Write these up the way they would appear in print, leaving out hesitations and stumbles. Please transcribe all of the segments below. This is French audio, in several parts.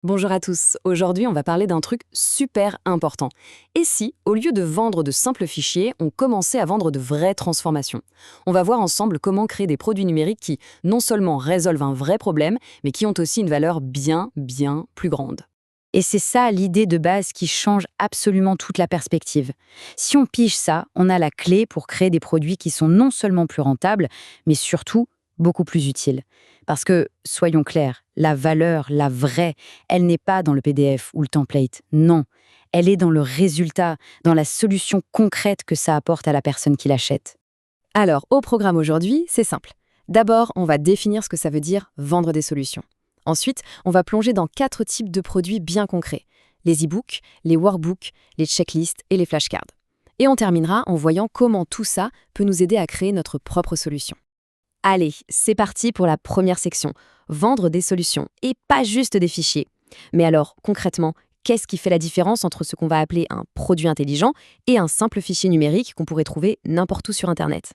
Bonjour à tous, aujourd'hui on va parler d'un truc super important. Et si, au lieu de vendre de simples fichiers, on commençait à vendre de vraies transformations? On va voir ensemble comment créer des produits numériques qui non seulement résolvent un vrai problème, mais qui ont aussi une valeur bien plus grande. Et c'est ça l'idée de base qui change absolument toute la perspective. Si on pige ça, on a la clé pour créer des produits qui sont non seulement plus rentables, mais surtout beaucoup plus utiles. Parce que, soyons clairs, la valeur, la vraie, elle n'est pas dans le PDF ou le template, non. Elle est dans le résultat, dans la solution concrète que ça apporte à la personne qui l'achète. Alors, au programme aujourd'hui, c'est simple. D'abord, on va définir ce que ça veut dire vendre des solutions. Ensuite, on va plonger dans 4 types de produits bien concrets. Les e-books, les workbooks, les checklists et les flashcards. Et on terminera en voyant comment tout ça peut nous aider à créer notre propre solution. Allez, c'est parti pour la première section. Vendre des solutions et pas juste des fichiers. Mais alors, concrètement, qu'est-ce qui fait la différence entre ce qu'on va appeler un produit intelligent et un simple fichier numérique qu'on pourrait trouver n'importe où sur Internet?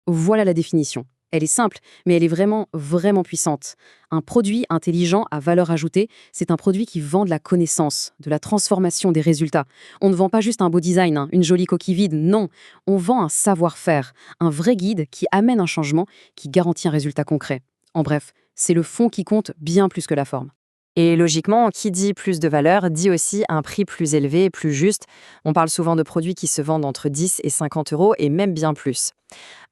Voilà la définition. Elle est simple, mais elle est vraiment puissante. Un produit intelligent à valeur ajoutée, c'est un produit qui vend de la connaissance, de la transformation des résultats. On ne vend pas juste un beau design, une jolie coquille vide, non. On vend un savoir-faire, un vrai guide qui amène un changement, qui garantit un résultat concret. En bref, c'est le fond qui compte bien plus que la forme. Et logiquement, qui dit plus de valeur dit aussi un prix plus élevé, plus juste. On parle souvent de produits qui se vendent entre 10 et 50 euros et même bien plus.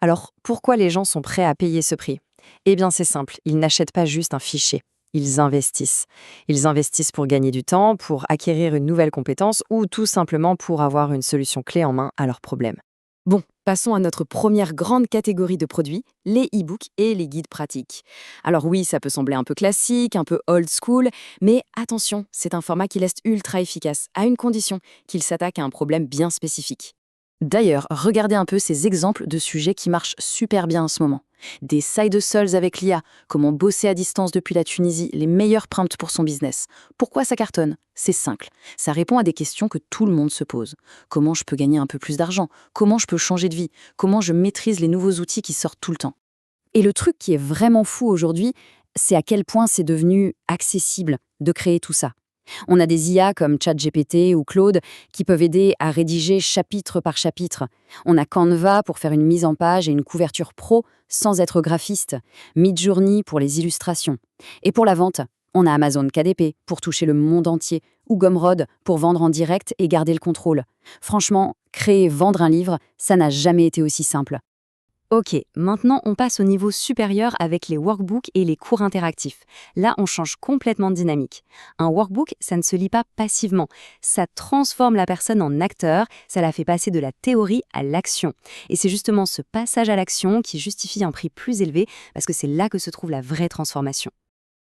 Alors, pourquoi les gens sont prêts à payer ce prix? Eh bien, c'est simple, ils n'achètent pas juste un fichier. Ils investissent. Ils investissent pour gagner du temps, pour acquérir une nouvelle compétence ou tout simplement pour avoir une solution clé en main à leurs problèmes. Bon, passons à notre première grande catégorie de produits, les e-books et les guides pratiques. Alors oui, ça peut sembler un peu classique, un peu old school, mais attention, c'est un format qui reste ultra efficace, à une condition, qu'il s'attaque à un problème bien spécifique. D'ailleurs, regardez un peu ces exemples de sujets qui marchent super bien en ce moment. Des side hustles avec l'IA, comment bosser à distance depuis la Tunisie, les meilleurs prompts pour son business. Pourquoi ça cartonne? C'est simple. Ça répond à des questions que tout le monde se pose. Comment je peux gagner un peu plus d'argent? Comment je peux changer de vie? Comment je maîtrise les nouveaux outils qui sortent tout le temps? Et le truc qui est vraiment fou aujourd'hui, c'est à quel point c'est devenu accessible de créer tout ça. On a des IA comme ChatGPT ou Claude qui peuvent aider à rédiger chapitre par chapitre. On a Canva pour faire une mise en page et une couverture pro sans être graphiste. Midjourney pour les illustrations. Et pour la vente, on a Amazon KDP pour toucher le monde entier ou Gumroad pour vendre en direct et garder le contrôle. Franchement, créer et vendre un livre, ça n'a jamais été aussi simple. Ok, maintenant on passe au niveau supérieur avec les workbooks et les cours interactifs. Là, on change complètement de dynamique. Un workbook, ça ne se lit pas passivement. Ça transforme la personne en acteur, ça la fait passer de la théorie à l'action. Et c'est justement ce passage à l'action qui justifie un prix plus élevé parce que c'est là que se trouve la vraie transformation.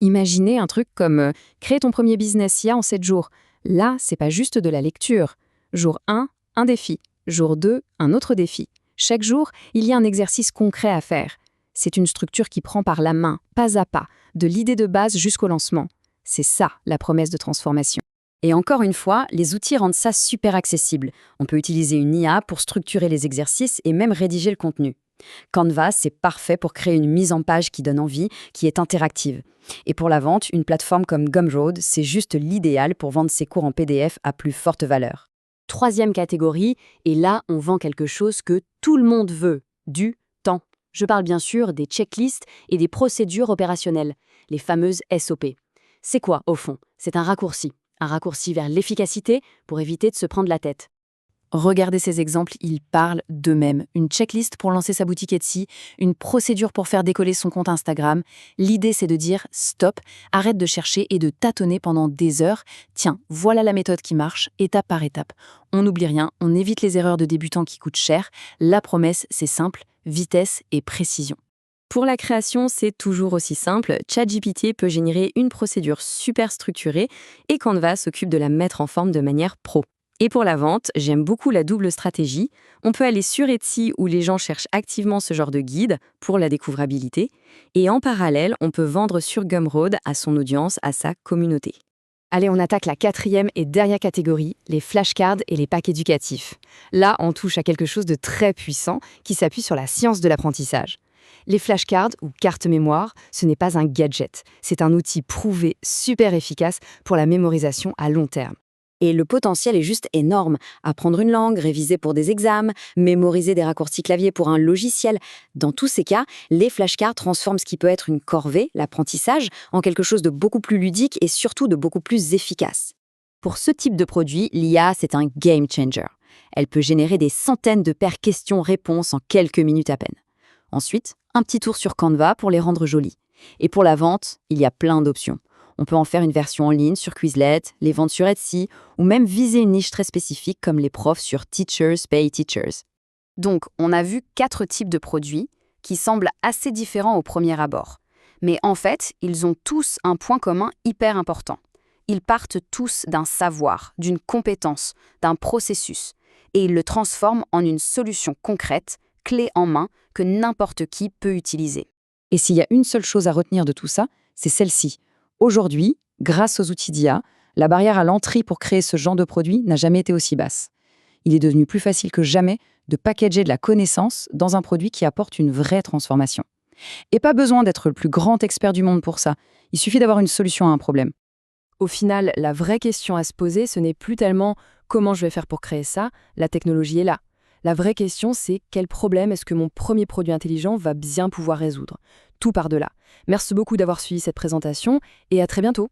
Imaginez un truc comme créer ton premier business IA en 7 jours. Là, c'est pas juste de la lecture. Jour 1, un défi. Jour 2, un autre défi. Chaque jour, il y a un exercice concret à faire. C'est une structure qui prend par la main, pas à pas, de l'idée de base jusqu'au lancement. C'est ça, la promesse de transformation. Et encore une fois, les outils rendent ça super accessible. On peut utiliser une IA pour structurer les exercices et même rédiger le contenu. Canva, c'est parfait pour créer une mise en page qui donne envie, qui est interactive. Et pour la vente, une plateforme comme Gumroad, c'est juste l'idéal pour vendre ses cours en PDF à plus forte valeur. Troisième catégorie, et là, on vend quelque chose que tout le monde veut, du temps. Je parle bien sûr des checklists et des procédures opérationnelles, les fameuses SOP. C'est quoi, au fond? C'est un raccourci vers l'efficacité pour éviter de se prendre la tête. Regardez ces exemples, ils parlent d'eux-mêmes. Une checklist pour lancer sa boutique Etsy, une procédure pour faire décoller son compte Instagram. L'idée, c'est de dire stop, arrête de chercher et de tâtonner pendant des heures. Tiens, voilà la méthode qui marche, étape par étape. On n'oublie rien, on évite les erreurs de débutants qui coûtent cher. La promesse, c'est simple, vitesse et précision. Pour la création, c'est toujours aussi simple. ChatGPT peut générer une procédure super structurée et Canva s'occupe de la mettre en forme de manière pro. Et pour la vente, j'aime beaucoup la double stratégie. On peut aller sur Etsy où les gens cherchent activement ce genre de guide pour la découvrabilité. Et en parallèle, on peut vendre sur Gumroad à son audience, à sa communauté. Allez, on attaque la quatrième et dernière catégorie, les flashcards et les packs éducatifs. Là, on touche à quelque chose de très puissant qui s'appuie sur la science de l'apprentissage. Les flashcards ou cartes mémoire, ce n'est pas un gadget, c'est un outil prouvé super efficace pour la mémorisation à long terme. Et le potentiel est juste énorme. Apprendre une langue, réviser pour des examens, mémoriser des raccourcis clavier pour un logiciel. Dans tous ces cas, les flashcards transforment ce qui peut être une corvée, l'apprentissage, en quelque chose de beaucoup plus ludique et surtout de beaucoup plus efficace. Pour ce type de produit, l'IA, c'est un game changer. Elle peut générer des centaines de paires questions-réponses en quelques minutes à peine. Ensuite, un petit tour sur Canva pour les rendre jolies. Et pour la vente, il y a plein d'options. On peut en faire une version en ligne sur Quizlet, les vendre sur Etsy, ou même viser une niche très spécifique comme les profs sur Teachers Pay Teachers. Donc, on a vu 4 types de produits qui semblent assez différents au premier abord. Mais en fait, ils ont tous un point commun hyper important. Ils partent tous d'un savoir, d'une compétence, d'un processus, et ils le transforment en une solution concrète, clé en main, que n'importe qui peut utiliser. Et s'il y a une seule chose à retenir de tout ça, c'est celle-ci. Aujourd'hui, grâce aux outils d'IA, la barrière à l'entrée pour créer ce genre de produit n'a jamais été aussi basse. Il est devenu plus facile que jamais de packager de la connaissance dans un produit qui apporte une vraie transformation. Et pas besoin d'être le plus grand expert du monde pour ça. Il suffit d'avoir une solution à un problème. Au final, la vraie question à se poser, ce n'est plus tellement comment je vais faire pour créer ça, la technologie est là. La vraie question, c'est quel problème est-ce que mon premier produit intelligent va bien pouvoir résoudre. Tout part de là. Merci beaucoup d'avoir suivi cette présentation et à très bientôt.